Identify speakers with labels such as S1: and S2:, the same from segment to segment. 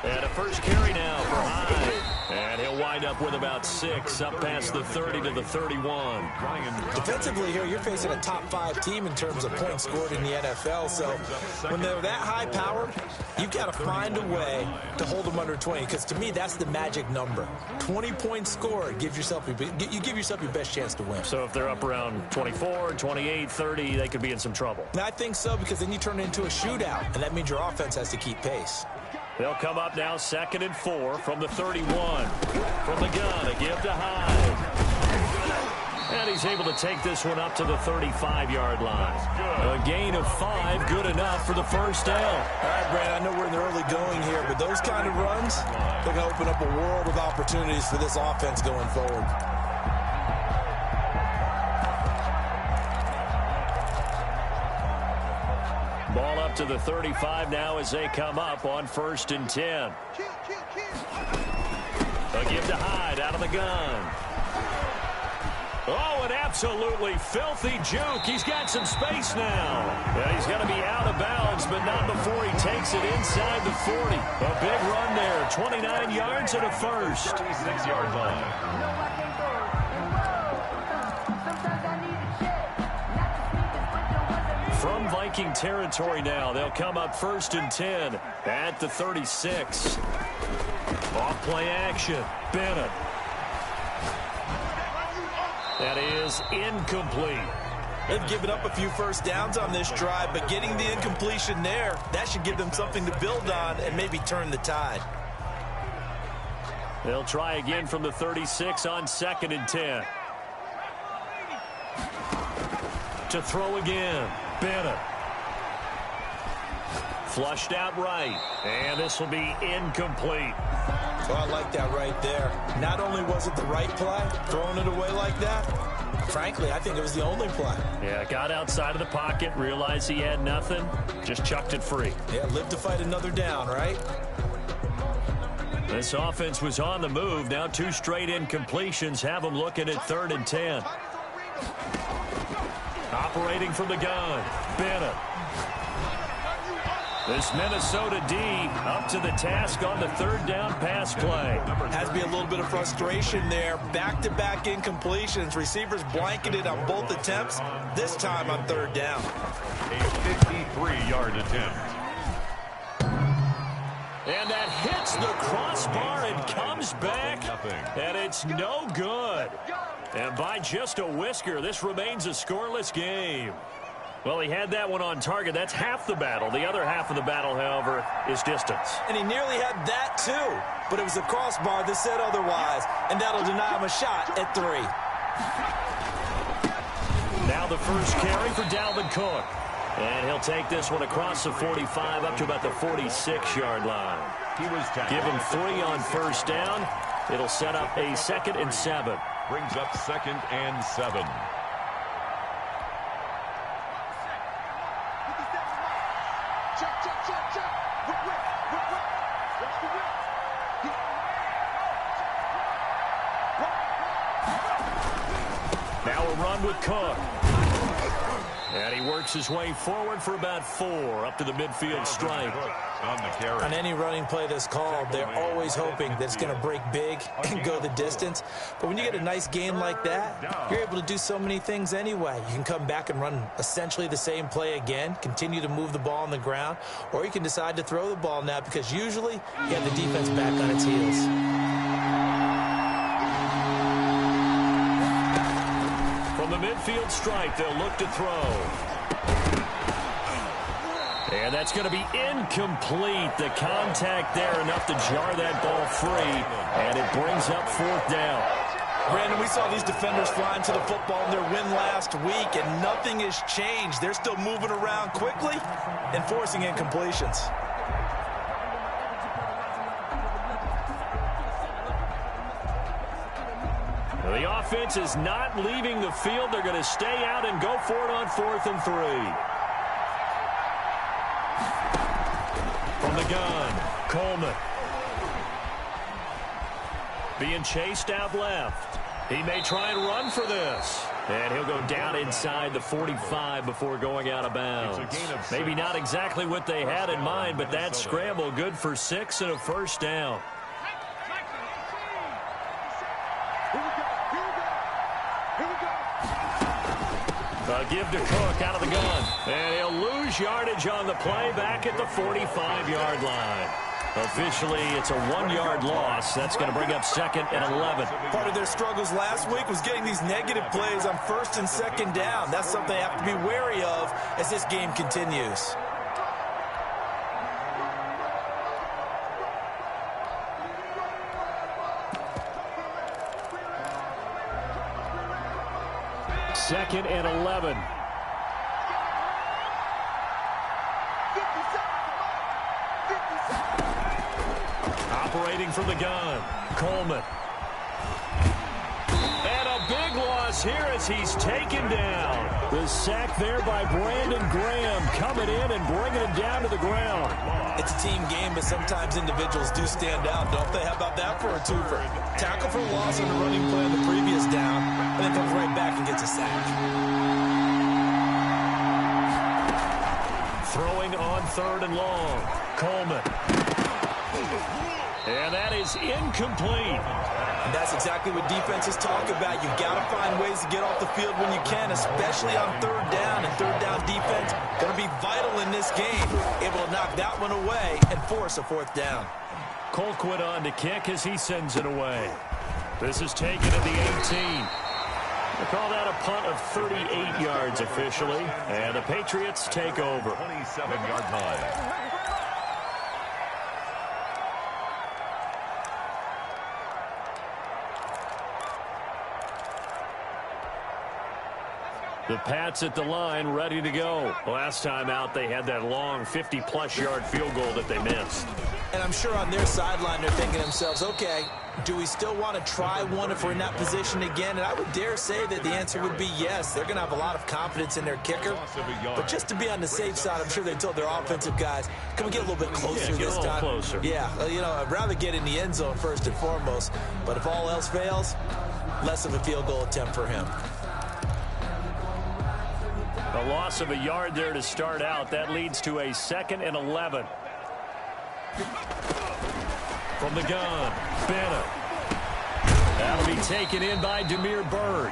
S1: And a first carry now for Hyde. And he'll wind up with about 6, up past the 30 to the 31.
S2: Defensively here, you're facing a top-5 team in terms of points scored in the NFL. So when they're that high-powered, you've got to find a way to hold them under 20. Because to me, that's the magic number. 20 points scored, you give yourself your best chance to win.
S1: So if they're up around 24, 28, 30, they could be in some trouble.
S2: And I think so, because then you turn it into a shootout, and that means your offense has to keep pace.
S1: They'll come up now 2nd and 4 from the 31. From the gun, a give to Hyde. And he's able to take this one up to the 35-yard line. A gain of 5, good enough for the first down.
S2: All right, Brad, I know we're in the early going here, but those kind of runs, they're going to open up a world of opportunities for this offense going forward.
S1: Ball up to the 35 now as they come up on 1st and 10. A give to Hyde out of the gun. Oh, an absolutely filthy juke. He's got some space now. Yeah, he's going to be out of bounds, but not before he takes it inside the 40. A big run there, 29 yards and a first.
S3: 36-yard line.
S1: From Viking territory now, they'll come up 1st and 10 at the 36. Off play action. Bennett. That is incomplete.
S2: They've given up a few first downs on this drive, but getting the incompletion there, that should give them something to build on and maybe turn the tide.
S1: They'll try again from the 36 on 2nd and 10. To throw again. Bennett. Flushed out right. And this will be incomplete.
S2: Oh, I like that right there. Not only was it the right play, throwing it away like that, frankly, I think it was the only play.
S1: Yeah, got outside of the pocket, realized he had nothing, just chucked it free.
S2: Yeah, live to fight another down, right?
S1: This offense was on the move. Now 2 straight incompletions have them looking at 3rd and 10. Operating from the gun, Bennett. This Minnesota D up to the task on the 3rd down pass play.
S2: Has to be a little bit of frustration there. Back-to-back incompletions. Receivers blanketed on both attempts, this time on 3rd down.
S3: A 53-yard attempt.
S1: And that hits the crossbar and comes back, and it's no good. And by just a whisker, this remains a scoreless game. Well, he had that one on target. That's half the battle. The other half of the battle, however, is distance.
S2: And he nearly had that, too. But it was the crossbar that said otherwise, and that'll deny him a shot at 3.
S1: Now the first carry for Dalvin Cook. And he'll take this one across the 45 up to about the 46-yard line. Give him 3 on 1st down. It'll set up a 2nd and 7.
S3: Brings up 2nd and 7.
S1: Now a run with Cook. And he works his way forward for about 4 up to the midfield stripe.
S2: On any running play that's called, they're always hoping that it's going to break big and go the distance. But when you get a nice game like that, you're able to do so many things anyway. You can come back and run essentially the same play again, continue to move the ball on the ground, or you can decide to throw the ball now because usually you have the defense back on its heels.
S1: From the midfield stripe, they'll look to throw. And that's going to be incomplete. The contact there enough to jar that ball free. And it brings up 4th down.
S2: Brandon, we saw these defenders flying to the football in their win last week, and nothing has changed. They're still moving around quickly and forcing incompletions.
S1: The offense is not leaving the field. They're going to stay out and go for it on 4th and 3. From the gun, Coleman. Being chased out left. He may try and run for this. And he'll go down inside the 45 before going out of bounds. Maybe not exactly what they had in mind, but that scramble good for 6 and a first down. Give to Cook out of the gun. And he'll lose yardage on the play back at the 45-yard line. Officially, it's a 1-yard loss. That's going to bring up 2nd and 11.
S2: Part of their struggles last week was getting these negative plays on 1st and 2nd down. That's something they have to be wary of as this game continues.
S1: Second and 11. Operating from the gun, Coleman. And a big loss here as he's taken down. The sack there by Brandon Graham coming in and bringing him down to the ground.
S2: It's a team game, but sometimes individuals do stand out, don't they? How about that for a twofer? Tackle for loss on the running play on the previous down, and then comes right back and gets a sack.
S1: Throwing on 3rd and long, Coleman. And that is incomplete.
S2: And that's exactly what defenses talk about. You've got to find ways to get off the field when you can, especially on 3rd down. And 3rd down defense going to be vital in this game. Able to knock that one away and force a 4th down.
S1: Colquitt on to kick as he sends it away. This is taken at the 18. They call that a punt of 38 yards officially. And the Patriots take over.
S3: 27-yard line.
S1: The Pats at the line, ready to go. Last time out, they had that long 50-plus-yard field goal that they missed.
S2: And I'm sure on their sideline, they're thinking to themselves, okay, do we still want to try one if we're in that position again? And I would dare say that the answer would be yes. They're going to have a lot of confidence in their kicker. But just to be on the safe side, I'm sure they told their offensive guys, can we get a little bit closer this time?
S1: Closer.
S2: Yeah, you know, I'd rather get in the end zone first and foremost. But if all else fails, less of a field goal attempt for him.
S1: A loss of a yard there to start out. That leads to a 2nd and 11. From the gun, Bennett. That'll be taken in by Demir Bird.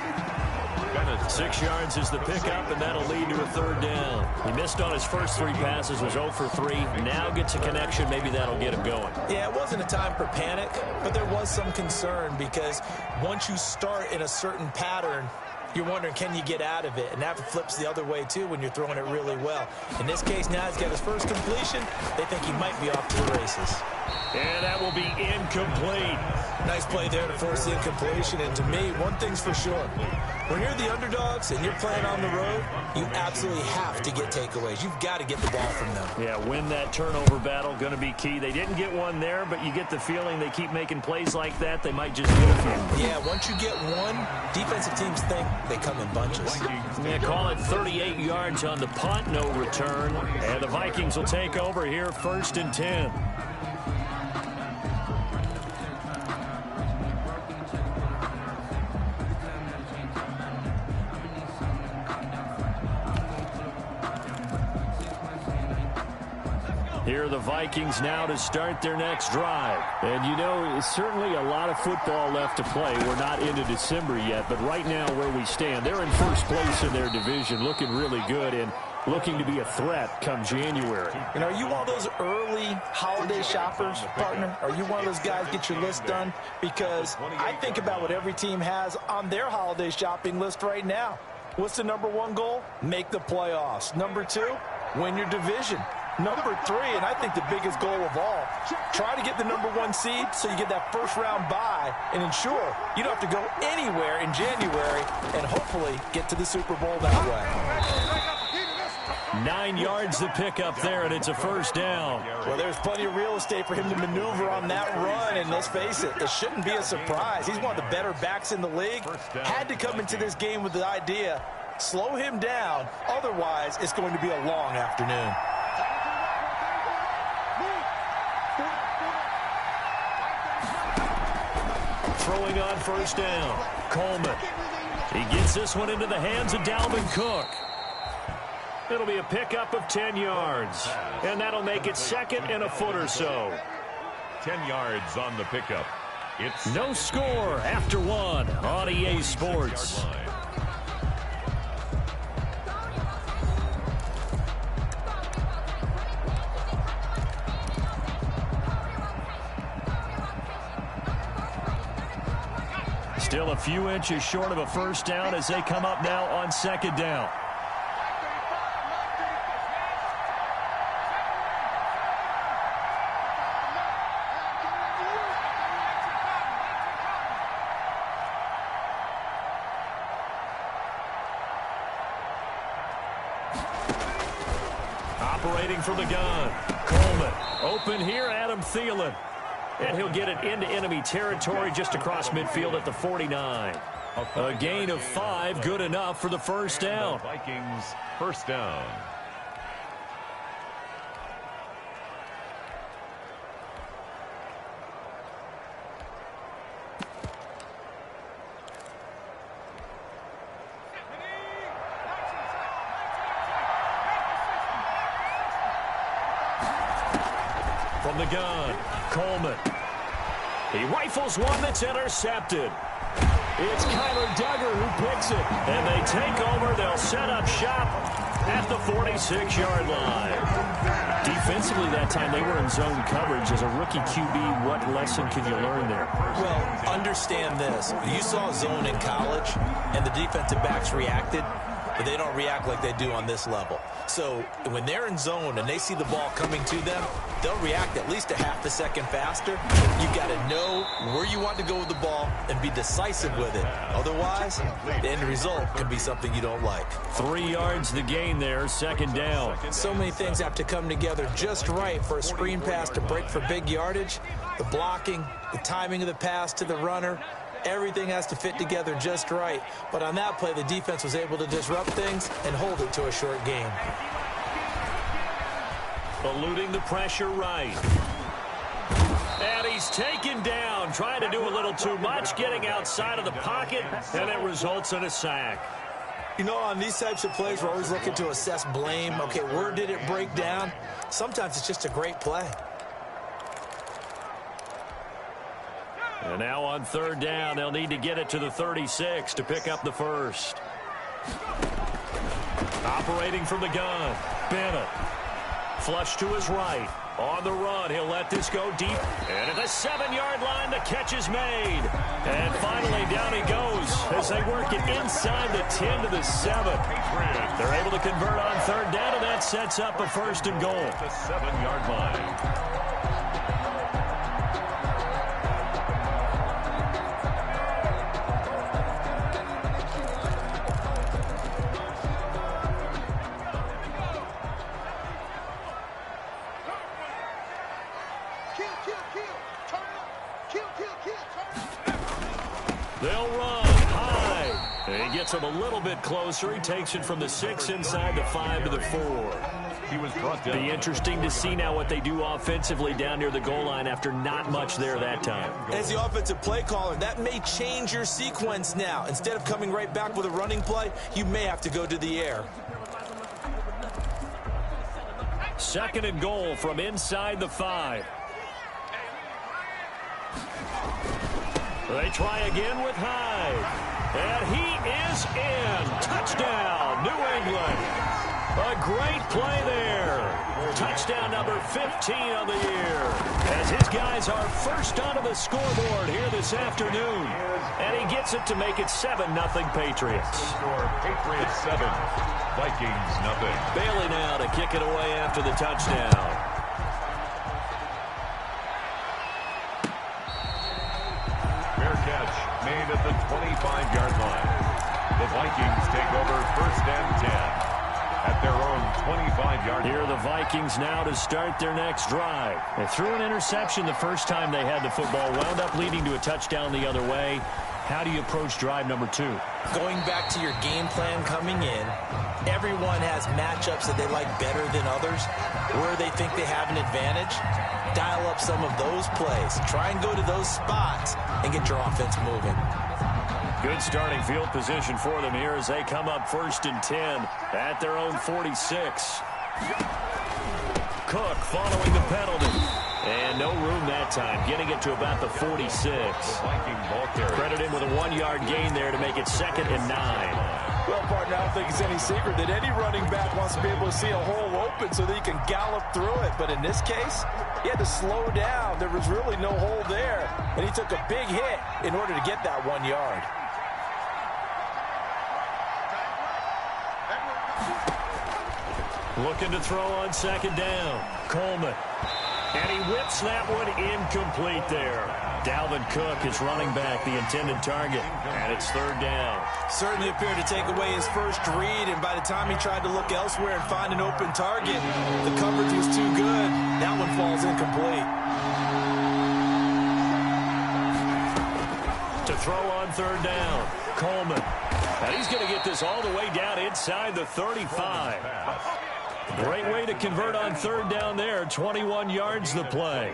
S1: 6 yards is the pickup, and that'll lead to a 3rd down. He missed on his first 3 passes, was 0 for 3. Now gets a connection. Maybe that'll get him going.
S2: Yeah, it wasn't a time for panic, but there was some concern because once you start in a certain pattern, you're wondering, can you get out of it? And that flips the other way, too, when you're throwing it really well. In this case, now he's got his first completion. They think he might be off to the races.
S1: And that will be incomplete.
S2: Nice play there to force the incompletion. And to me, one thing's for sure. When you're the underdogs and you're playing on the road, you absolutely have to get takeaways. You've got to get the ball from them.
S1: Yeah, win that turnover battle, going to be key. They didn't get one there, but you get the feeling they keep making plays like that, they might just get a few.
S2: Yeah, once you get one, defensive teams think they come in bunches.
S1: Yeah, call it 38 yards on the punt, no return. And the Vikings will take over here, 1st and 10. Here are the Vikings now to start their next drive. And, you know, it's certainly a lot of football left to play. We're not into December yet, but right now where we stand, they're in first place in their division, looking really good and looking to be a threat come January.
S2: And are you one of those early holiday shoppers, partner? Are you one of those guys get your list done? Because I think about what every team has on their holiday shopping list right now. What's the number 1 goal? Make the playoffs. Number 2, win your division. Number 3, and I think the biggest goal of all, try to get the number 1 seed so you get that first-round bye and ensure you don't have to go anywhere in January and hopefully get to the Super Bowl that way.
S1: 9 yards to pick up there, and it's a 1st down.
S2: Well, there's plenty of real estate for him to maneuver on that run, and let's face it, it shouldn't be a surprise. He's one of the better backs in the league. Had to come into this game with the idea, slow him down, otherwise it's going to be a long afternoon. Throwing on 1st down, Coleman.
S1: He gets this one into the hands of Dalvin Cook. It'll be a pickup of 10 yards. And that'll make it 2nd and a foot or so.
S3: 10 yards on the pickup. It's
S1: no score after 1 on EA Sports. Still a few inches short of a first down as they come up now on 2nd down. Operating from the gun, Coleman. Open here, Adam Thielen. And he'll get it into enemy territory just across midfield at the 49. A gain of 5, good enough for the first down.
S3: Vikings first down.
S1: From the gun, Coleman. He rifles one that's intercepted. It's Kyler Duggar who picks it. And they take over. They'll set up shop at the 46-yard line. Defensively that time, they were in zone coverage. As a rookie QB, what lesson can you learn there?
S2: Well, understand this. You saw zone in college, and the defensive backs reacted, but they don't react like they do on this level. So when they're in zone and they see the ball coming to them, they'll react at least a half a second faster. You've got to know where you want to go with the ball and be decisive with it. Otherwise, the end result can be something you don't like.
S1: 3 yards the gain there, 2nd down.
S2: So many things have to come together just right for a screen pass to break for big yardage. The blocking, the timing of the pass to the runner, everything has to fit together just right. But on that play, the defense was able to disrupt things and hold it to a short gain.
S1: Eluding the pressure right. And he's taken down, trying to do a little too much, getting outside of the pocket, and it results in a sack.
S2: You know, on these types of plays, we're always looking to assess blame. Okay, where did it break down? Sometimes it's just a great play.
S1: And now on 3rd down, they'll need to get it to the 36 to pick up the first. Operating from the gun, Bennett. Flush to his right. On the run, he'll let this go deep. And at the 7-yard line, the catch is made. And finally, down he goes as they work it inside the 10 to the 7. They're able to convert on 3rd down, and that sets up a 1st and goal.
S3: The 7-yard line.
S1: They'll run high. And he gets him a little bit closer. He takes it from the 6 inside the 5 to the 4.
S3: He was brought down.
S1: Be interesting to see now what they do offensively down near the goal line after not much there that time.
S2: As the offensive play caller, that may change your sequence now. Instead of coming right back with a running play, you may have to go to the air.
S1: 2nd and goal from inside the 5. They try again with Hyde. And he is in. Touchdown, New England. A great play there. Touchdown number 15 on the year. As his guys are first onto the scoreboard here this afternoon. And he gets it to make it 7-0 Patriots.
S3: Patriots 7, Vikings 0.
S1: Bailey now to kick it away after the touchdown.
S3: Fair catch made at the 25-yard line. The Vikings take over 1st and 10 at their own 25-yard line.
S1: Here are the Vikings now to start their next drive. They threw an interception the first time they had the football, wound up leading to a touchdown the other way. How do you approach drive number 2?
S2: Going back to your game plan coming in, everyone has matchups that they like better than others, where they think they have an advantage. Dial up some of those plays. Try and go to those spots and get your offense moving.
S1: Good starting field position for them here as they come up 1st and 10 at their own 46. Cook following the penalty. And no room that time, getting it to about the 46. Credit him with a 1-yard gain there to make it 2nd and 9.
S2: Well, partner, I don't think it's any secret that any running back wants to be able to see a hole open so that he can gallop through it. But in this case, he had to slow down. There was really no hole there. And he took a big hit in order to get that 1 yard.
S1: Looking to throw on 2nd down. Coleman. And he whips that one incomplete there. Dalvin Cook is running back, the intended target, and it's 3rd down.
S2: Certainly appeared to take away his first read, and by the time he tried to look elsewhere and find an open target, the coverage was too good. That one falls incomplete.
S1: To throw on 3rd down, Coleman. And he's going to get this all the way down inside the 35. Great way to convert on 3rd down there. 21 yards the play.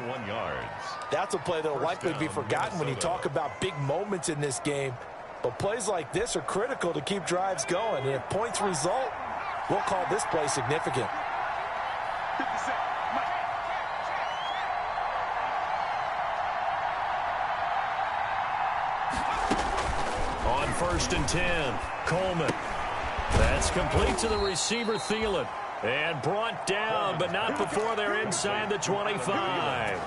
S2: That's a play that will likely be forgotten when you talk about big moments in this game. But plays like this are critical to keep drives going. And if points result, we'll call this play significant.
S1: On 1st and 10, Coleman. That's complete to the receiver, Thielen. And brought down, but not before they're inside the 25.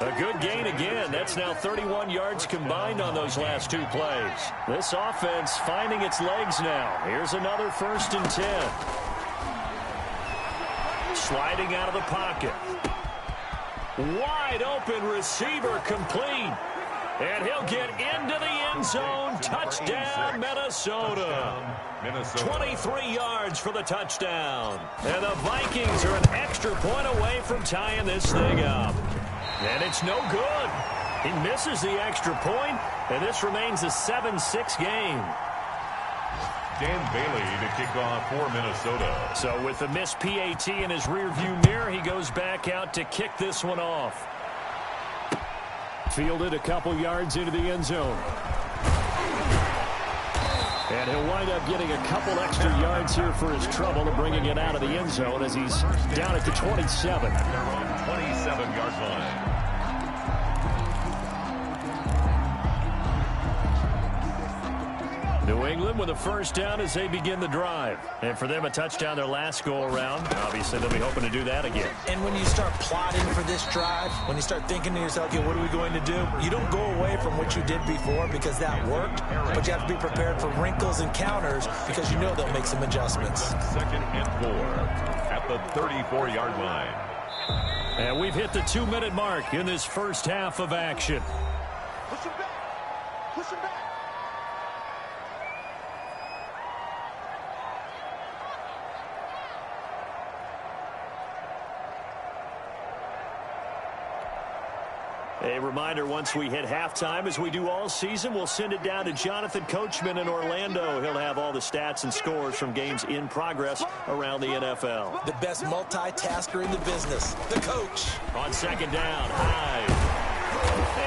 S1: A good gain again. That's now 31 yards combined on those last 2 plays. This offense finding its legs now. Here's another 1st and 10. Sliding out of the pocket. Wide open receiver complete. And he'll get into the end zone. Touchdown, Minnesota. 23 yards for the touchdown. And the Vikings are an extra point away from tying this thing up. And it's no good. He misses the extra point, and this remains a 7-6 game.
S3: Dan Bailey to kick off for Minnesota.
S1: So with the missed PAT in his rearview mirror, he goes back out to kick this one off. Fielded a couple yards into the end zone. And he'll wind up getting a couple extra yards here for his trouble and bringing it out of the end zone as he's down at the 27.
S3: At their own 27-yard line.
S1: New England with a 1st down as they begin the drive. And for them, a touchdown their last go-around. Obviously, they'll be hoping to do that again.
S2: And when you start plotting for this drive, when you start thinking to yourself, okay, what are we going to do? You don't go away from what you did before because that worked, but you have to be prepared for wrinkles and counters because you know they'll make some adjustments.
S3: 2nd and 4 at the 34-yard line.
S1: And we've hit the 2-minute mark in this first half of action.
S4: Push him back. Push him back.
S1: A reminder, once we hit halftime, as we do all season, we'll send it down to Jonathan Coachman in Orlando. He'll have all the stats and scores from games in progress around the NFL.
S2: The best multitasker in the business, the coach.
S1: On 2nd down, Hyde.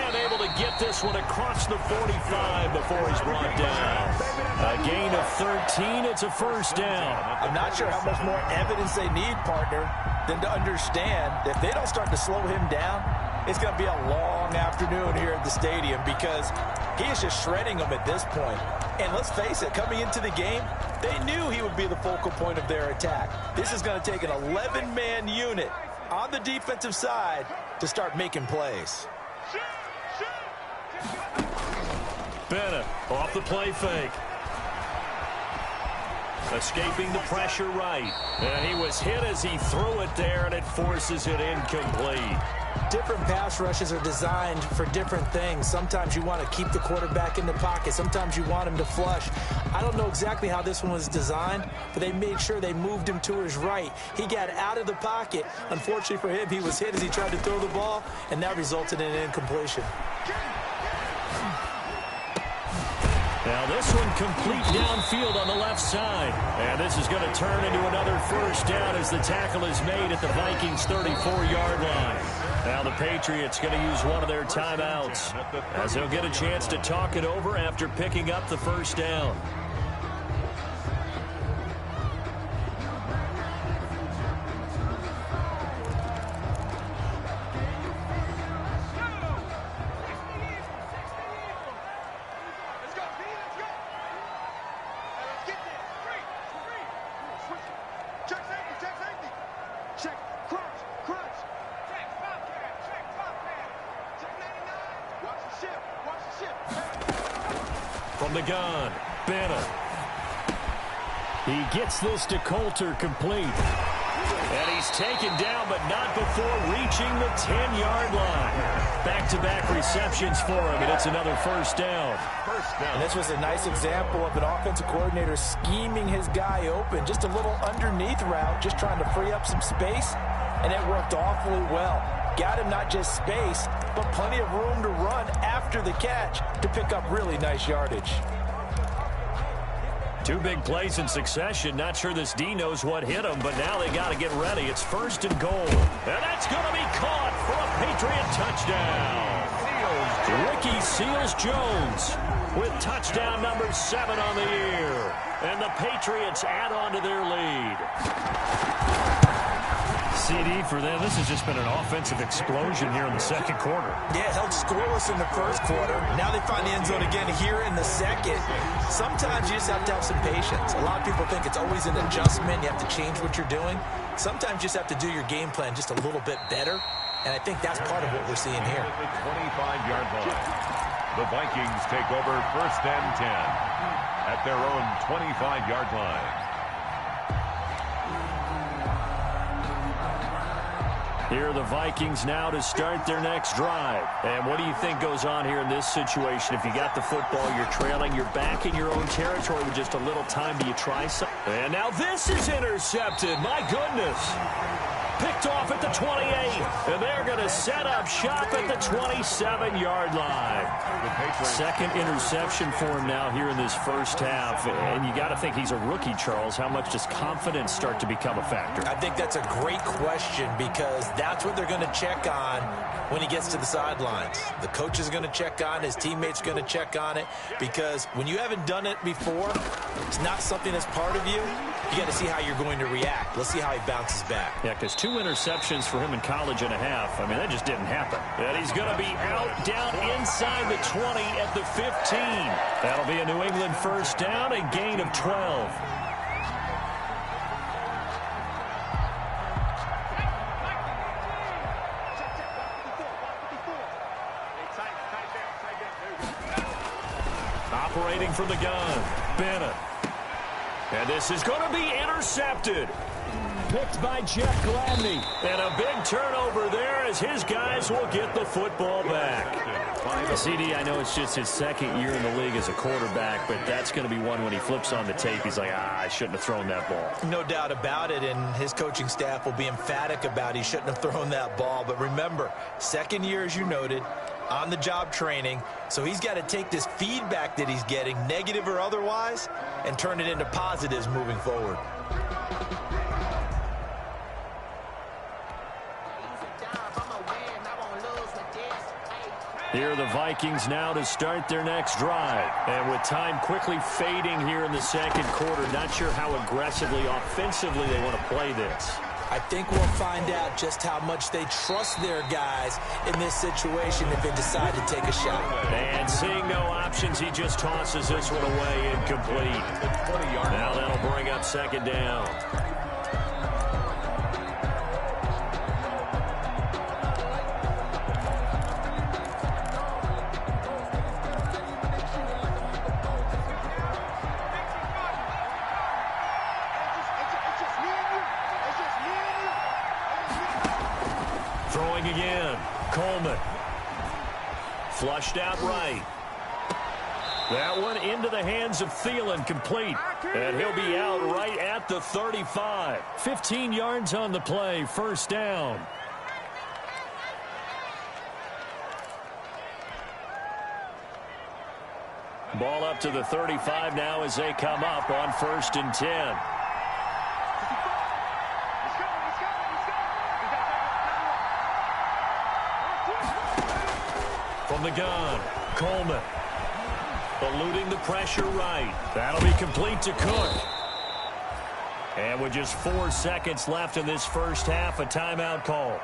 S1: And able to get this one across the 45 before he's brought down. A gain of 13, it's a 1st down.
S2: I'm not sure how much more evidence they need, partner, than to understand that if they don't start to slow him down, it's going to be a long afternoon here at the stadium because he is just shredding them at this point. And let's face it, coming into the game, they knew he would be the focal point of their attack. This is going to take an 11-man unit on the defensive side to start making plays.
S1: Bennett off the play fake. Escaping the pressure right. And he was hit as he threw it there, and it forces it incomplete.
S2: Different pass rushes are designed for different things. Sometimes you want to keep the quarterback in the pocket. Sometimes you want him to flush. I don't know exactly how this one was designed, but they made sure they moved him to his right. He got out of the pocket. Unfortunately for him, he was hit as he tried to throw the ball, and that resulted in an incompletion.
S1: Now this one complete downfield on the left side. And this is going to turn into another first down as the tackle is made at the Vikings' 34-yard line. Now the Patriots going to use one of their timeouts as they'll get a chance to talk it over after picking up the first down. From the gun, Bennett. He gets this to Coulter complete. And he's taken down, but not before reaching the 10-yard line. Back-to-back receptions for him, and it's another first down.
S2: And this was a nice example of an offensive coordinator scheming his guy open. Just a little underneath route, just trying to free up some space, and it worked awfully well. Got him not just space, but plenty of room to run after the catch to pick up really nice yardage.
S1: Two big plays in succession. Not sure this D knows what hit him, but now they got to get ready. It's first and goal. And that's going to be caught for a Patriot touchdown. Ricky Seals-Jones with touchdown number 7 on the year. And the Patriots add on to their lead. CD for them. This has just been an offensive explosion here in the second quarter.
S2: Yeah, held scoreless in the first quarter. Now they find the end zone again here in the second. Sometimes you just have to have some patience. A lot of people think it's always an adjustment. You have to change what you're doing. Sometimes you just have to do your game plan just a little bit better. And I think that's part of what we're seeing here.
S3: At the 25-yard line. The Vikings take over first and 10 at their own 25-yard line.
S1: Here are the Vikings now to start their next drive. And what do you think goes on here in this situation? If you got the football, you're trailing, you're back in your own territory with just a little time. Do you try something? And now this is intercepted. My goodness. Picked off at the 28. And they're going to set up shop at the 27-yard line. Second interception for him now here in this first half. And you got to think he's a rookie, Charles. How much does confidence start to become a factor?
S2: I think that's a great question because that's what they're going to check on when he gets to the sidelines. The coach is going to check on, his teammates going to check on it, because when you haven't done it before, it's not something that's part of you. You got to see how you're going to react. Let's see how he bounces back.
S1: Yeah, because 2 interceptions for him in college and a half. I mean, that just didn't happen. And he's going to be out down inside the 20 at the 15. That'll be a New England first down, a gain of 12. Operating from the gun, Bennett. And this is going to be intercepted. Picked by Jeff Gladney. And a big turnover there as his guys will get the football back. CD, I know it's just his second year in the league as a quarterback, but that's going to be one when he flips on the tape. He's like, I shouldn't have thrown that ball.
S2: No doubt about it, and his coaching staff will be emphatic about he shouldn't have thrown that ball. But remember, second year, as you noted, on-the-job training, so he's got to take this feedback that he's getting, negative or otherwise, and turn it into positives moving forward.
S1: Here are the Vikings now to start their next drive. And with time quickly fading here in the second quarter, not sure how aggressively, offensively they want to play this.
S2: I think we'll find out just how much they trust their guys in this situation if they decide to take a shot.
S1: And seeing no options, he just tosses this one away incomplete. Now that'll bring up second down. Throwing again, Coleman. Flushed out right. That one into the hands of Thielen, complete. And he'll be out right at the 35. 15 yards on the play, first down. Ball up to the 35 now as they come up on 1st and 10. From the gun, Coleman. Eluding the pressure right. That'll be complete to Cook. And with just 4 seconds left in this first half, a timeout call.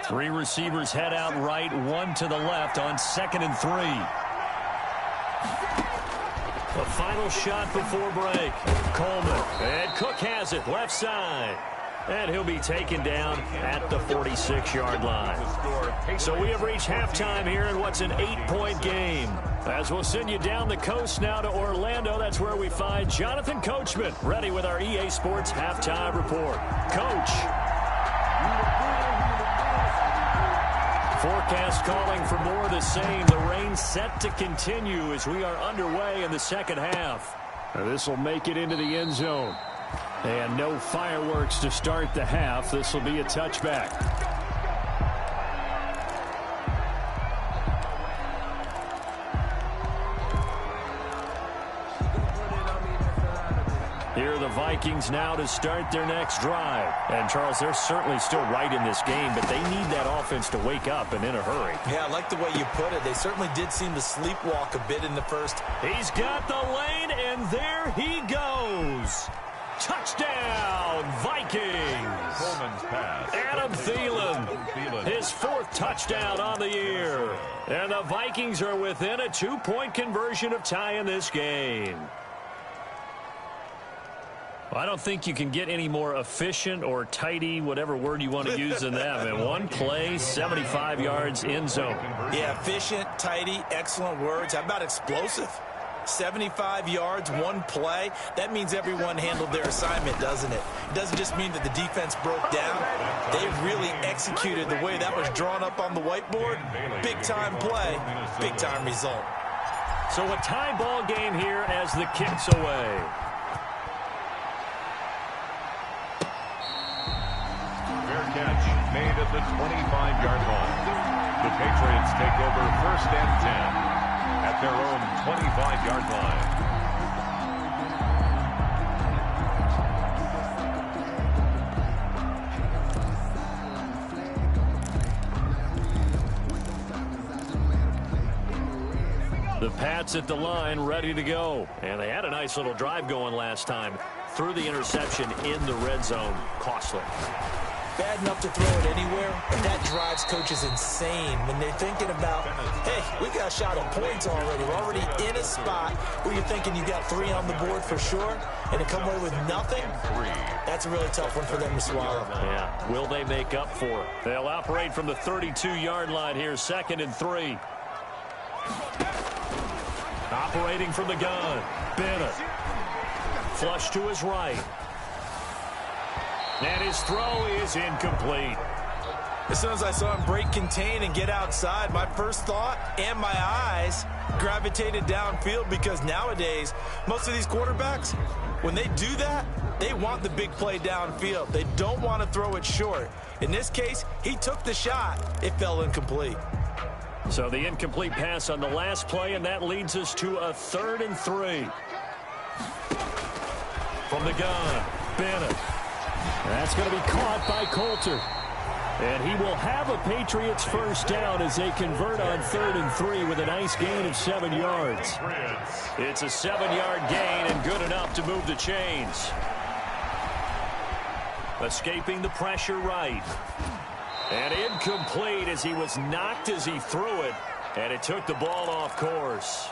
S1: Three receivers head out right, one to the left on 2nd and 3. The final shot before break. Coleman. And Cook has it left side. And he'll be taken down at the 46-yard line. So we have reached halftime here in what's an 8-point game. As we'll send you down the coast now to Orlando, that's where we find Jonathan Coachman, ready with our EA Sports halftime report. Coach. Forecast calling for more of the same. The rain set to continue as we are underway in the second half. This will make it into the end zone. And no fireworks to start the half. This will be a touchback. Here are the Vikings now to start their next drive. And, Charles, they're certainly still right in this game, but they need that offense to wake up and in a hurry.
S2: Yeah, I like the way you put it. They certainly did seem to sleepwalk a bit in the first.
S1: He's got the lane, and there he goes. Touchdown, Vikings.
S3: Coleman's pass.
S1: Adam Thielen, his 4th touchdown on the year. And the Vikings are within a 2-point conversion of tying this game. I don't think you can get any more efficient or tidy, whatever word you want to use in that. In one play, 75 yards in zone.
S2: Yeah, efficient, tidy, excellent words. How about explosive? 75 yards, one play. That means everyone handled their assignment, doesn't it? It doesn't just mean that the defense broke down. They really executed the way that was drawn up on the whiteboard. Big-time play, big-time result.
S1: So a tie ball game here as the kick's away.
S3: Catch made at the 25-yard line. The Patriots take over 1st and 10 at their own 25-yard
S1: line. The Pats at the line, ready to go. And they had a nice little drive going last time. Threw the interception in the red zone. Costly.
S2: Bad enough to throw it anywhere, but that drives coaches insane when they're thinking about, hey, we got a shot at points already. We're already in a spot where you're thinking you got 3 on the board for sure, and to come away with nothing, that's a really tough one for them to swallow.
S1: Yeah, will they make up for it? They'll operate from the 32-yard line here, 2nd and 3. Operating from the gun, Bennett. Flush to his right. And his throw is incomplete.
S2: As soon as I saw him break contain and get outside, my first thought and my eyes gravitated downfield, because nowadays, most of these quarterbacks, when they do that, they want the big play downfield. They don't want to throw it short. In this case, he took the shot. It fell incomplete.
S1: So the incomplete pass on the last play, and that leads us to a 3rd and 3. From the gun, Bennett. That's going to be caught by Coulter. And he will have a Patriots first down as they convert on 3rd and 3 with a nice gain of 7 yards. It's a 7-yard gain and good enough to move the chains. Escaping the pressure right. And incomplete as he was knocked as he threw it. And it took the ball off course.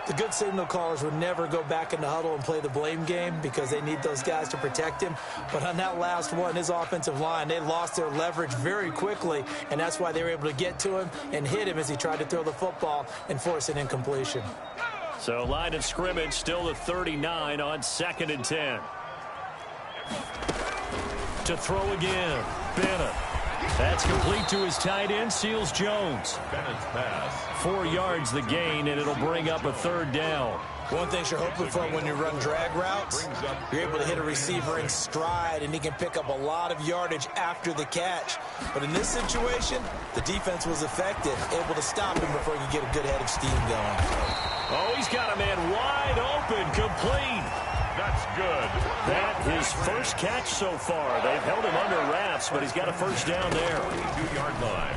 S2: The good signal callers would never go back in the huddle and play the blame game because they need those guys to protect him. But on that last one, his offensive line, they lost their leverage very quickly, and that's why they were able to get to him and hit him as he tried to throw the football and force an incompletion.
S1: So line of scrimmage still the 39 on 2nd and 10. To throw again, Bennett. That's complete to his tight end, Seals Jones.
S3: Bennett's pass.
S1: 4 yards the gain, and it'll bring up a 3rd down.
S2: One thing you're hoping for when you run drag routes, you're able to hit a receiver in stride, and he can pick up a lot of yardage after the catch. But in this situation, the defense was effective, able to stop him before he could get a good head of steam going.
S1: Oh, he's got a man wide open, complete.
S3: That's good.
S1: That his first catch so far. They've held him under wraps, but he's got a first down there.
S3: 22-yard line.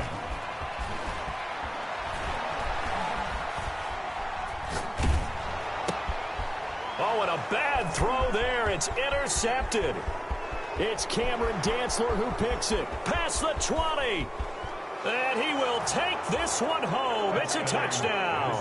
S1: Oh, and a bad throw there. It's intercepted. It's Cameron Dantzler who picks it. Past the 20. And he will take this one home. It's a touchdown.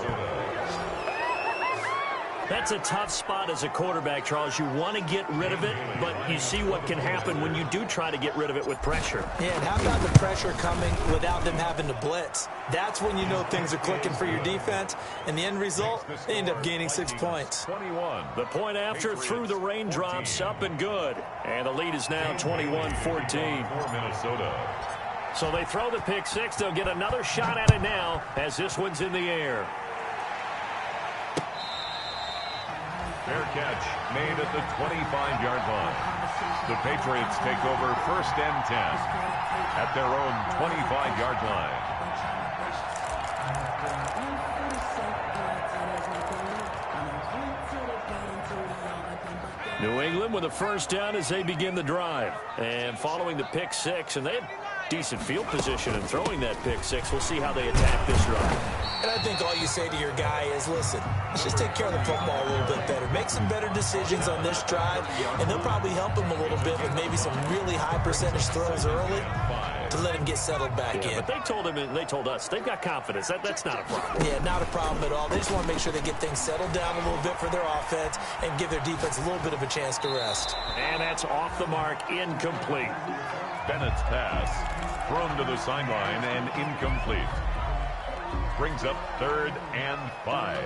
S1: That's a tough spot as a quarterback, Charles. You want to get rid of it, but you see what can happen when you do try to get rid of it with pressure.
S2: Yeah, and how about the pressure coming without them having to blitz? That's when you know things are clicking for your defense. And the end result, they end up gaining 6 points.
S3: 21.
S1: The point after through the raindrops, up and good. And the lead is now 21-14.
S3: For Minnesota.
S1: So they throw the pick six. They'll get another shot at it now as this one's in the air.
S3: Fair catch made at the 25-yard line. The Patriots take over first and 10 at their own 25-yard line.
S1: New England with a first down as they begin the drive. And following the pick six, and they have decent field position in throwing that pick six. We'll see how they attack this drive.
S2: And I think all you say to your guy is, listen, let's just take care of the football a little bit better. Make some better decisions on this drive, and they'll probably help him a little bit with maybe some really high percentage throws early to let him get settled back in.
S1: But they told him and they told us they've got confidence. That's not a problem.
S2: Yeah, not a problem at all. They just want to make sure they get things settled down a little bit for their offense and give their defense a little bit of a chance to rest.
S1: And that's off the mark, incomplete.
S3: Bennett's pass thrown to the sideline and incomplete. Brings up 3rd and 5.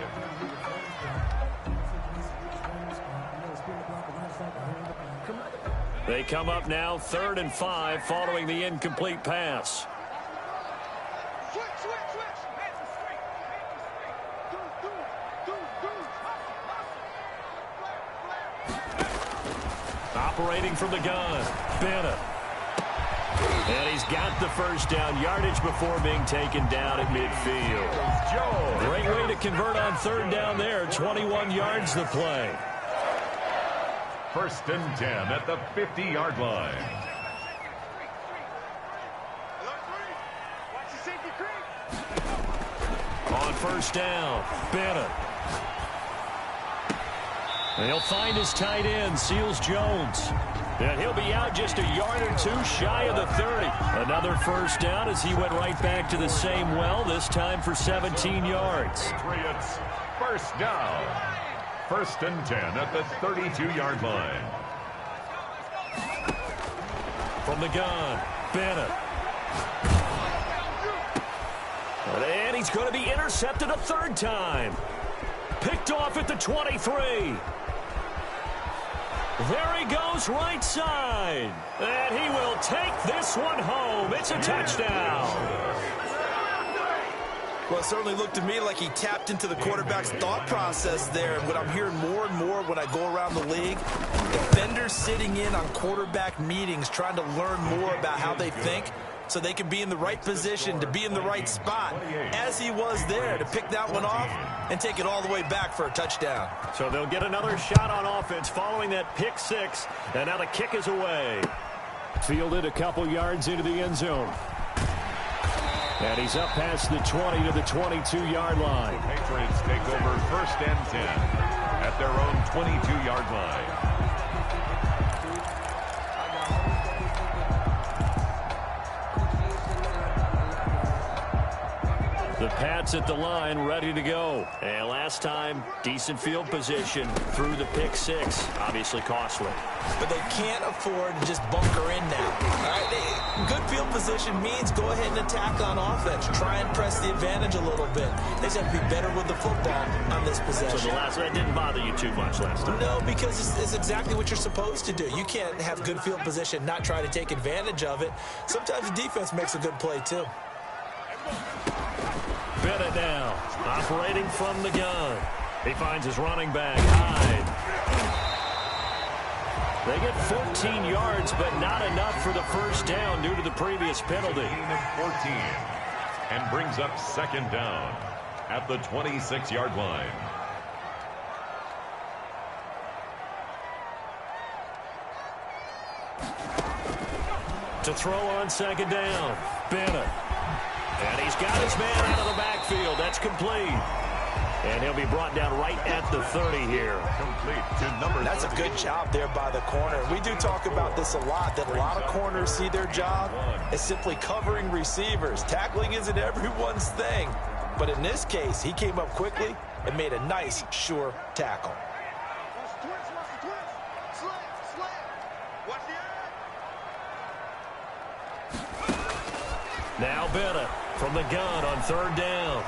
S1: They come up now 3rd and 5 following the incomplete pass. Operating from the gun, Bennett. And he's got the first down, yardage before being taken down at midfield. Great way to convert on 3rd down there. 21 yards the play.
S3: 1st and 10 at the 50-yard line.
S1: On 1st down, Bennett. And he'll find his tight end, Seals Jones. And he'll be out just a yard or two shy of the 30. Another first down as he went right back to the same well, this time for 17 yards.
S3: Patriots, first down. 1st and 10 at the 32-yard line.
S1: From the gun, Bennett. And he's going to be intercepted a 3rd time. Picked off at the 23. There he goes right side. And he will take this one home. It's a touchdown.
S2: Well, it certainly looked to me like he tapped into the quarterback's thought process there. And what I'm hearing more and more when I go around the league, defenders sitting in on quarterback meetings trying to learn more about how they think so they can be in the right position to be in the right spot, as he was there, to pick that one off and take it all the way back for a touchdown.
S1: So they'll get another shot on offense following that pick six, and now the kick is away. Fielded a couple yards into the end zone. And he's up past the 20 to the 22-yard line.
S3: Patriots take over 1st and 10 at their own 22-yard line.
S1: The Pats at the line, ready to go. And last time, decent field position through the pick six. Obviously costly.
S2: But they can't afford to just bunker in now. All right, good field position means go ahead and attack on offense. Try and press the advantage a little bit. They just have to be better with the football on this possession.
S1: So that didn't bother you too much last time?
S2: No, because it's exactly what you're supposed to do. You can't have good field position, not try to take advantage of it. Sometimes the defense makes a good play, too.
S1: Bennett now, operating from the gun. He finds his running back, Hyde. They get 14 yards, but not enough for the first down due to the previous penalty.
S3: Gain of 14 and brings up second down at the 26-yard line.
S1: To throw on second down, Bennett. And he's got his man out of the backfield. That's complete. And he'll be brought down right at the 30 here.
S3: Complete to number 30.
S2: That's a good job there by the corner. We do talk about this a lot, that a lot of corners see their job as simply covering receivers. Tackling isn't everyone's thing. But in this case, he came up quickly and made a nice, sure tackle.
S1: Now Bennett from the gun on third down.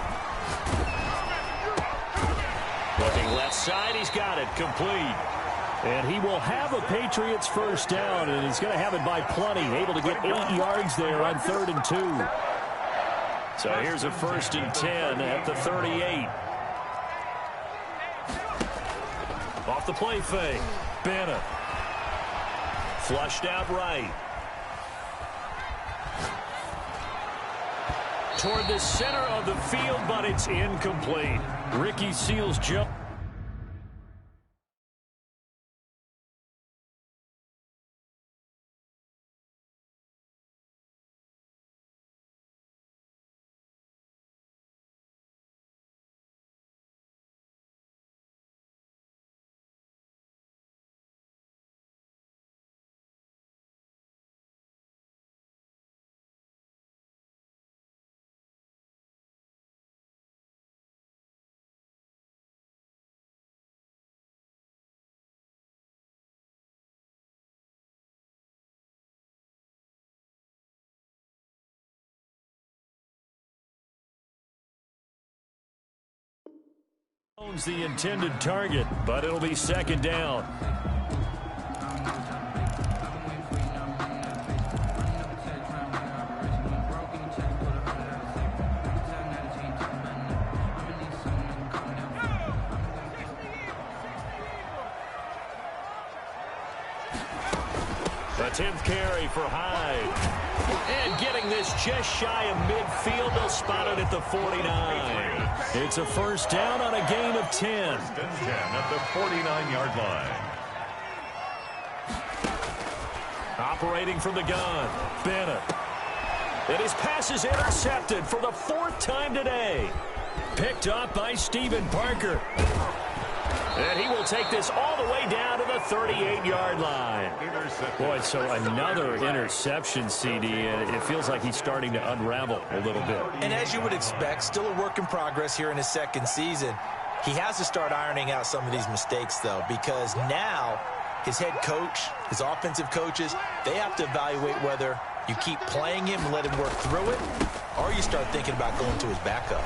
S1: Looking left side, he's got it, complete. And he will have a Patriots first down, and he's going to have it by plenty, able to get 8 yards there on 3rd and 2. So here's a 1st and 10 at the 38. Off the play fake, Bennett. Flushed out right. Toward the center of the field, but it's incomplete. Ricky Seals jump. Owns the intended target, but it'll be second down. The 10th carry for Hyde. And getting this just shy of midfield, they'll spot it at the 49. It's a first down on a gain of 10.
S3: 1st and 10 at the 49-yard line.
S1: Operating from the gun, Bennett. And his pass is intercepted for the 4th time today. Picked up by Stephen Parker. And he will take this all the way down to the 38-yard line. Boy, so another interception, CD, and it feels like he's starting to unravel a little bit.
S2: And as you would expect, still a work in progress here in his second season. He has to start ironing out some of these mistakes, though, because now his head coach, his offensive coaches, they have to evaluate whether you keep playing him and let him work through it, or you start thinking about going to his backup.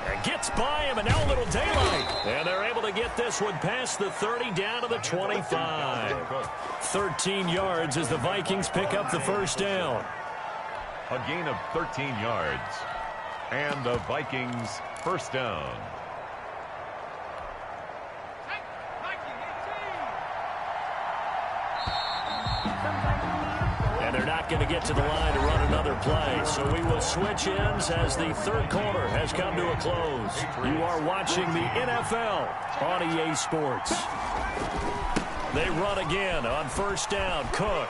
S1: And gets by him, and now a little daylight. And they're able to get this one past the 30 down to the 25. 13 yards as the Vikings pick up the first down.
S3: A gain of 13 yards. And the Vikings first down.
S1: And they're not going to get to the line to run another play. So we will switch ends as the third quarter has come to a close. You are watching the NFL on EA Sports. They run again on first down. Cook.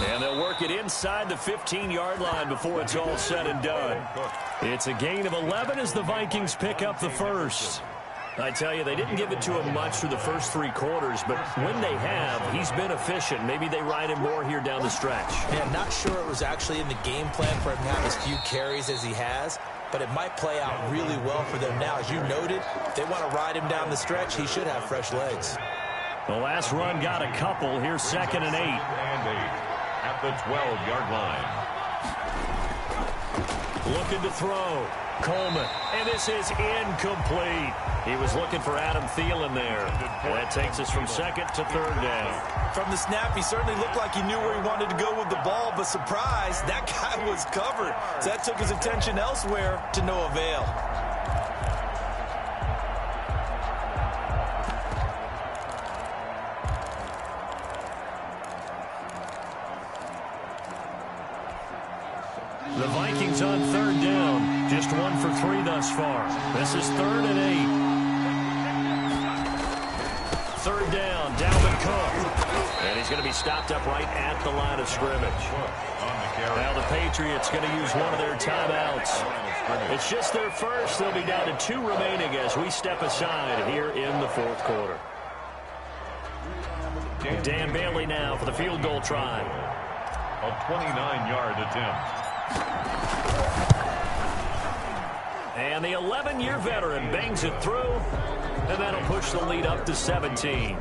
S1: And they'll work it inside the 15-yard line before it's all said and done. It's a gain of 11 as the Vikings pick up the first. I tell you, they didn't give it to him much for the first 3 quarters, but when they have, he's been efficient. Maybe they ride him more here down the stretch.
S2: Yeah, not sure it was actually in the game plan for him to have as few carries as he has, but it might play out really well for them now. As you noted, if they want to ride him down the stretch, he should have fresh legs.
S1: The last run got a couple. Here's 2nd and 8.
S3: And 8 at the 12-yard line.
S1: Looking to throw. Coleman. And this is incomplete. He was looking for Adam Thielen there. And that takes us from 2nd to 3rd down.
S2: From the snap, he certainly looked like he knew where he wanted to go with the ball, but surprise, that guy was covered. So that took his attention elsewhere to no avail.
S1: on third down. Just 1 for 3 thus far. This is 3rd and 8. Third down, Dalvin Cook. And he's going to be stopped up right at the line of scrimmage. Now the Patriots going to use one of their timeouts. It's just their first. They'll be down to 2 remaining as we step aside here in the 4th quarter. Dan Bailey now for the field goal try.
S3: A 29-yard attempt.
S1: And the 11-year veteran bangs it through, and that'll push the lead up to 17.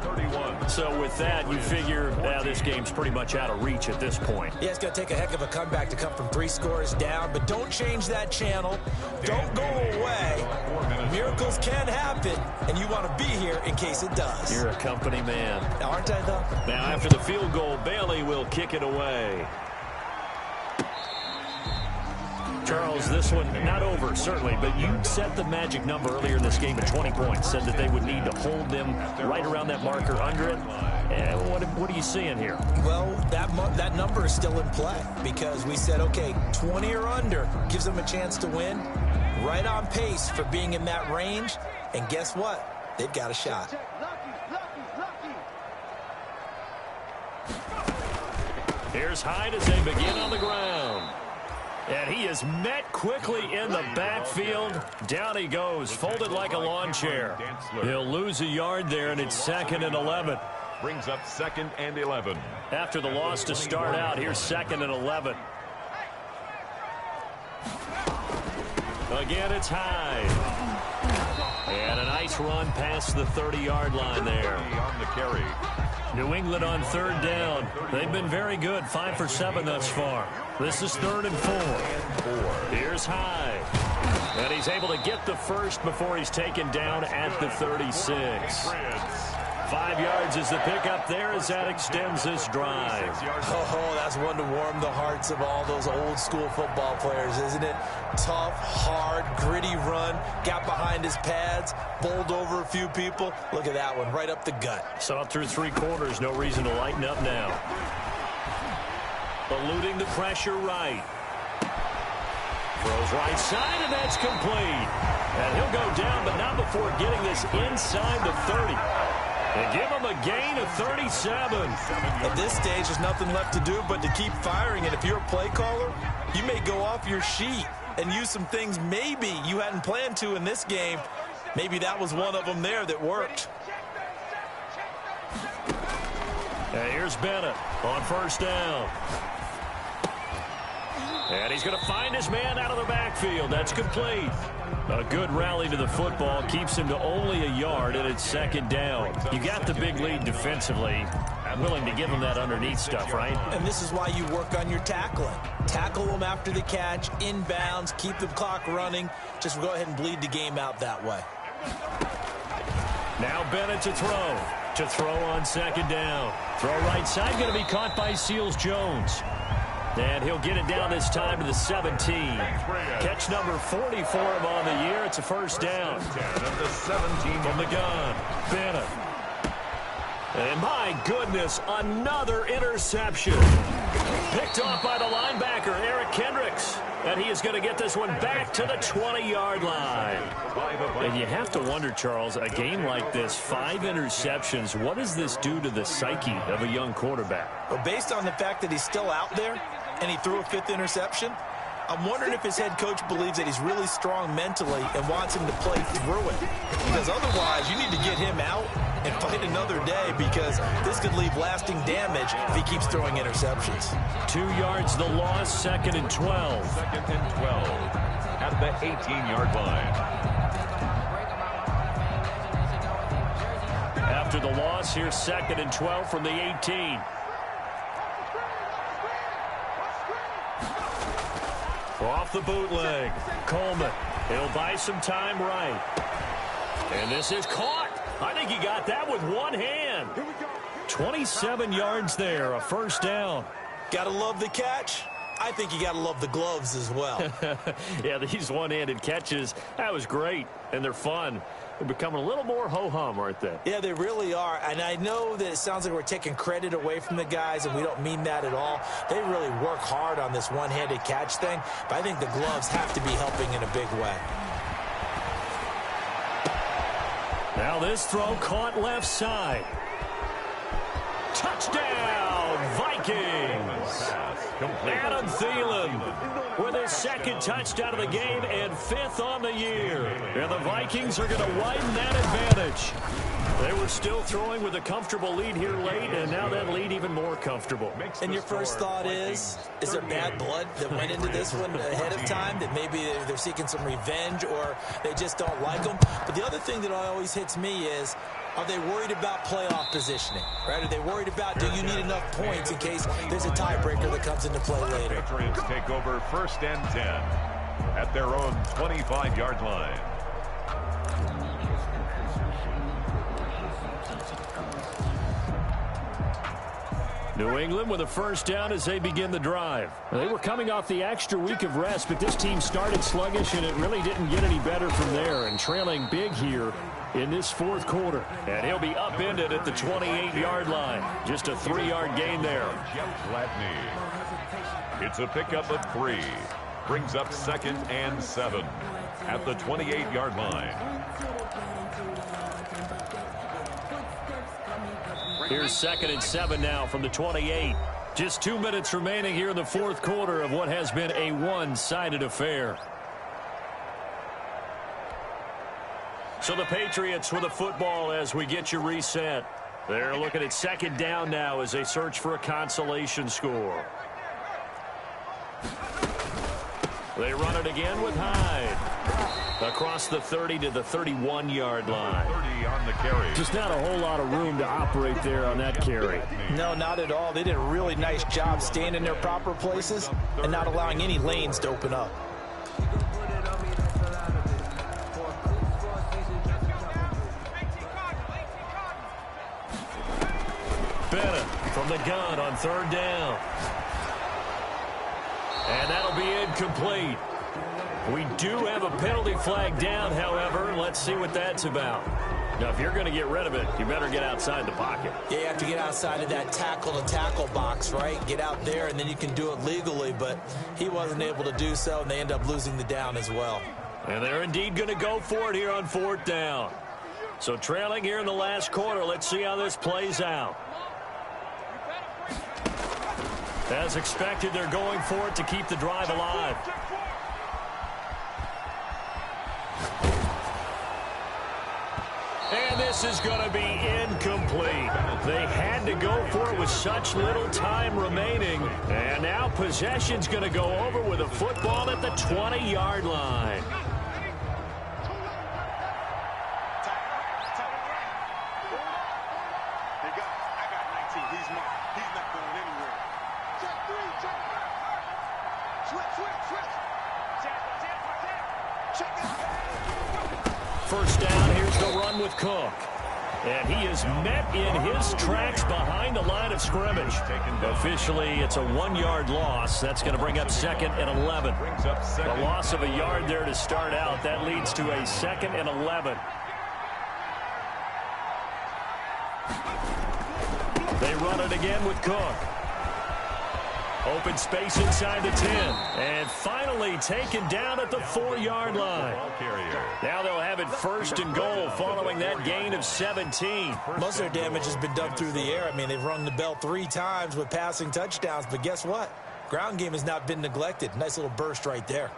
S1: So with that, you figure this game's pretty much out of reach at this point.
S2: Yeah, it's going to take a heck of a comeback to come from 3 scores down, but don't change that channel. Don't go away. Miracles can happen, and you want to be here in case it does.
S1: You're a company man.
S2: Aren't I, though?
S1: Now, after the field goal, Bailey will kick it away. Charles, this one not over, certainly, but you set the magic number earlier in this game at 20 points, said that they would need to hold them right around that marker under it. And what are you seeing here?
S2: Well, that number is still in play because we said, okay, 20 or under gives them a chance to win. Right on pace for being in that range. And guess what? They've got a shot.
S1: Here's Hyde as they begin on the ground. And he is met quickly in the backfield. Down he goes, folded like a lawn chair. He'll lose a yard there, and it's 2nd and 11.
S3: Brings up 2nd and 11.
S1: After the loss to start out, here's 2nd and 11. Again, it's Hyde. And a nice run past the 30-yard line there.
S3: On the carry.
S1: New England on 3rd down. They've been very good, 5 for 7 thus far. This is 3rd and 4. Here's Hyde. And he's able to get the first before he's taken down at the 36. 5 yards is the pickup there as that extends this drive.
S2: Oh, that's one to warm the hearts of all those old school football players, isn't it? Tough, hard, gritty run. Got behind his pads, bowled over a few people. Look at that one, right up the gut.
S1: Saw it through 3 quarters, no reason to lighten up now. Eluding the pressure right. Throws right side, and that's complete. And he'll go down, but not before getting this inside the 30. And give him a gain of 37.
S2: At this stage, there's nothing left to do but to keep firing. And if you're a play caller, you may go off your sheet and use some things maybe you hadn't planned to in this game. Maybe that was one of them there that worked.
S1: And here's Bennett on 1st down. And he's going to find his man out of the backfield. That's complete. A good rally to the football keeps him to only a yard, and it's 2nd down. You got the big lead defensively. I'm willing to give him that underneath stuff, right?
S2: And this is why you work on your tackling. Tackle them after the catch, inbounds, keep the clock running. Just go ahead and bleed the game out that way.
S1: Now Bennett to throw. To throw on 2nd down. Throw right side, going to be caught by Seals-Jones. And he'll get it down this time to the 17. Catch number 40 for him on the year. It's a 1st down.
S3: The 17
S1: from the gun. Bennett. And my goodness, another interception. Picked off by the linebacker, Eric Kendricks. And he is going to get this one back to the 20-yard line. And you have to wonder, Charles, a game like this, 5 interceptions, what does this do to the psyche of a young quarterback?
S2: Well, based on the fact that he's still out there and he threw a 5th interception, I'm wondering if his head coach believes that he's really strong mentally and wants him to play through it. Because otherwise, you need to get him out and fight another day, because this could leave lasting damage if he keeps throwing interceptions.
S1: 2 yards the loss, 2nd and 12.
S3: 2nd and 12 at the 18-yard line.
S1: After the loss, here's 2nd and 12 from the 18. Off the bootleg. Coleman. He'll buy some time right. And this is caught. I think he got that with one hand. 27 yards there, a 1st down.
S2: Gotta love the catch. I think you got to love the gloves as well.
S1: Yeah, these one-handed catches, that was great, and they're fun. They're becoming a little more ho-hum, aren't they?
S2: Yeah, they really are. And I know that it sounds like we're taking credit away from the guys, and we don't mean that at all. They really work hard on this one-handed catch thing, but I think the gloves have to be helping in a big way.
S1: Now this throw caught left side. Touchdown, Vikings! Adam Thielen with his second touchdown of the game and 5th on the year. And the Vikings are going to widen that advantage. They were still throwing with a comfortable lead here late, and now that lead even more comfortable.
S2: And your first thought is there bad blood that went into this one ahead of time, that maybe they're seeking some revenge or they just don't like them? But the other thing that always hits me is, are they worried about playoff positioning? Right? Are they worried about, do you need enough points in case there's a tiebreaker that comes into play later?
S3: Patriots take over 1st and 10 at their own 25-yard line.
S1: New England with a first down as they begin the drive. They were coming off the extra week of rest, but this team started sluggish, and it really didn't get any better from there, and trailing big here in this 4th quarter. And he'll be upended at the 28-yard line. Just a 3-yard gain there.
S3: Jeff Gladney. It's a pickup of 3. Brings up 2nd and 7 at the 28-yard line.
S1: Here's 2nd and 7 now from the 28. Just 2 minutes remaining here in the 4th quarter of what has been a one-sided affair. So the Patriots with the football as we get you reset. They're looking at 2nd down now as they search for a consolation score. They run it again with Hyde. Across the 30 to the 31-yard line.
S3: 30 on the carry.
S1: Just not a whole lot of room to operate there on that carry.
S2: No, not at all. They did a really nice job staying in their proper places and not allowing any lanes to open up.
S1: Bennett from the gun on 3rd down. And that'll be incomplete. We do have a penalty flag down, however. Let's see what that's about. Now, if you're going to get rid of it, you better get outside the pocket.
S2: Yeah, you have to get outside of that tackle-to-tackle box, right? Get out there, and then you can do it legally, but he wasn't able to do so, and they end up losing the down as well.
S1: And they're indeed going to go for it here on 4th down. So trailing here in the last quarter, let's see how this plays out. As expected, they're going for it to keep the drive alive. And this is going to be incomplete. They had to go for it with such little time remaining. And now possession's going to go over with a football at the 20-yard line. First down, here's the run with Cook. And he is met in his tracks behind the line of scrimmage. Officially, it's a 1-yard loss. That's going to bring up 2nd and 11. A loss of a yard there to start out. That leads to a 2nd and 11. They run it again with Cook. Open space inside the 10. And finally taken down at the 4-yard line. Now they'll have it 1st and goal following that gain of 17.
S2: Most of their damage has been done through the air. I mean, they've rung the bell 3 times with passing touchdowns. But guess what? Ground game has not been neglected. Nice little burst right there.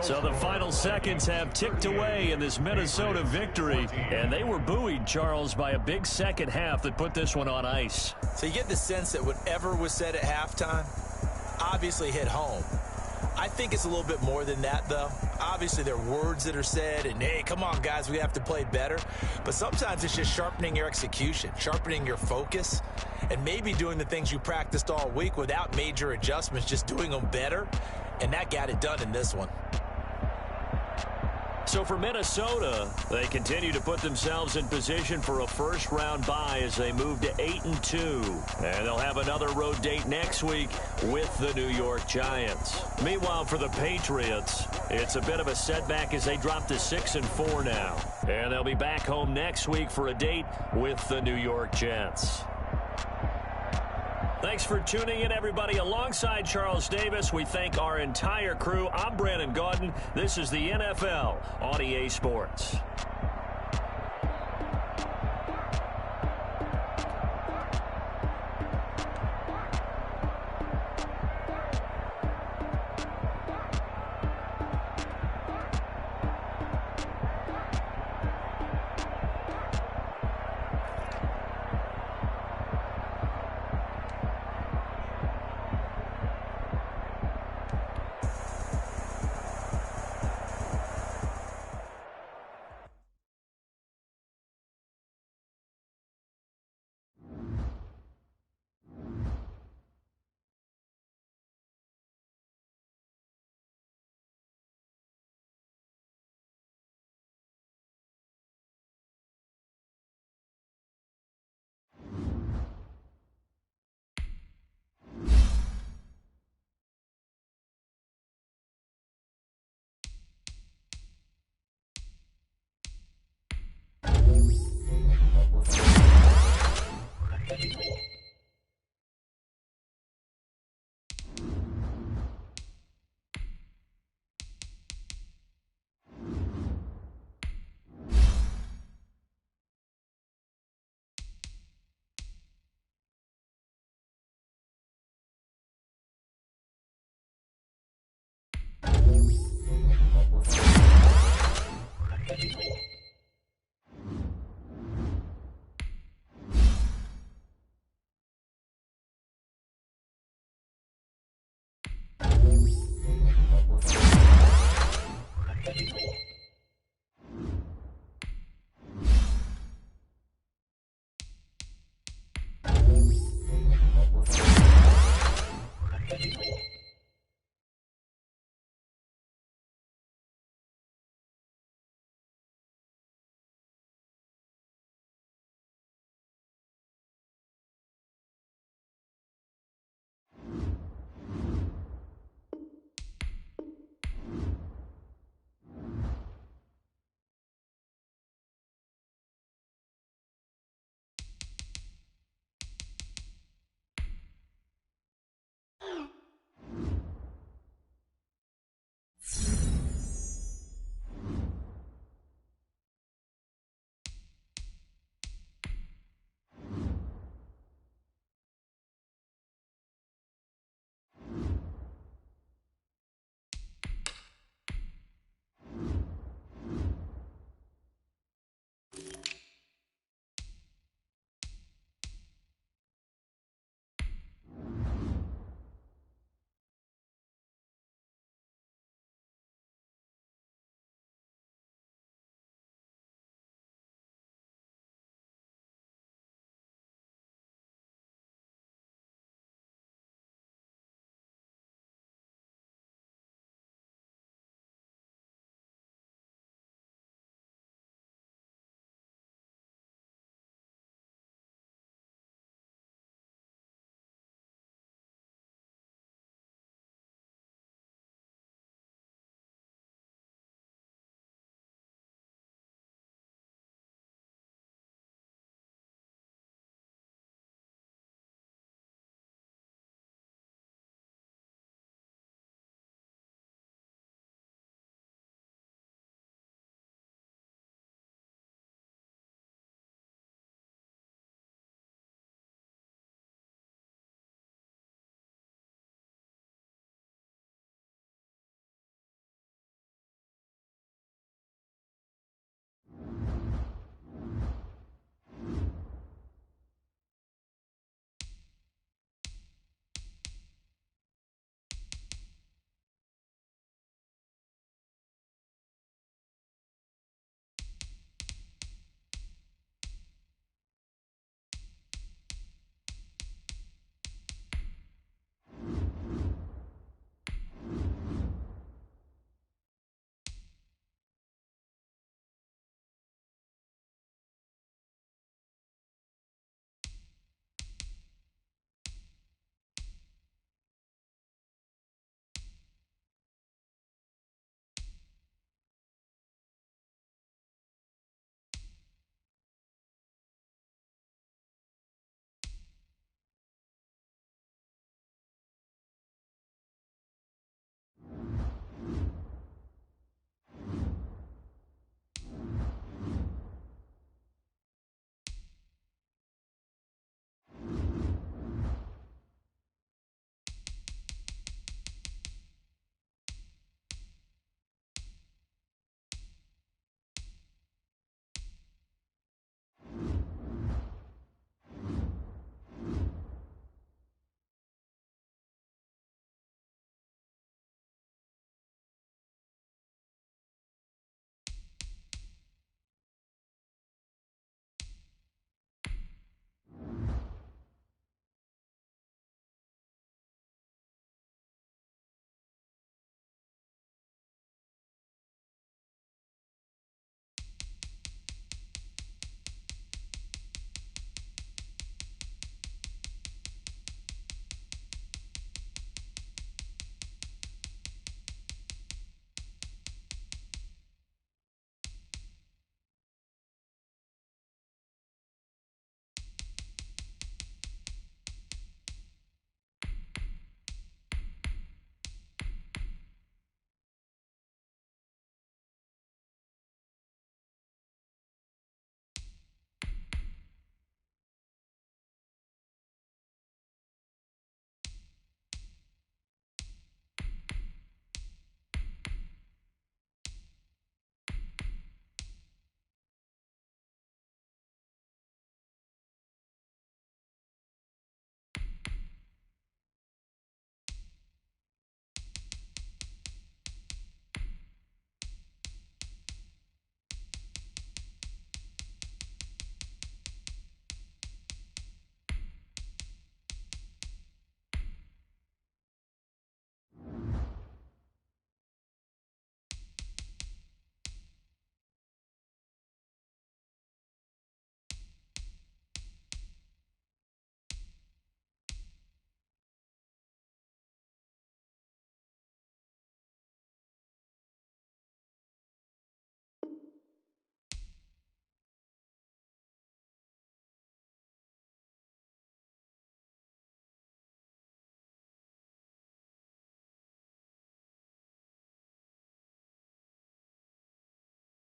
S1: So the final seconds have ticked away in this Minnesota victory, and they were buoyed, Charles, by a big second half that put this one on ice.
S2: So you get the sense that whatever was said at halftime obviously hit home. I think it's a little bit more than that, though. Obviously, there are words that are said, and, hey, come on, guys, we have to play better. But sometimes it's just sharpening your execution, sharpening your focus, and maybe doing the things you practiced all week without major adjustments, just doing them better. And that got it done in this one.
S1: So for Minnesota, they continue to put themselves in position for a first-round bye as they move to 8-2. And they'll have another road date next week with the New York Giants. Meanwhile, for the Patriots, it's a bit of a setback as they drop to 6-4 now. And they'll be back home next week for a date with the New York Jets. Thanks for tuning in, everybody. Alongside Charles Davis, we thank our entire crew. I'm Brandon Gaudin. This is the NFL on EA Sports.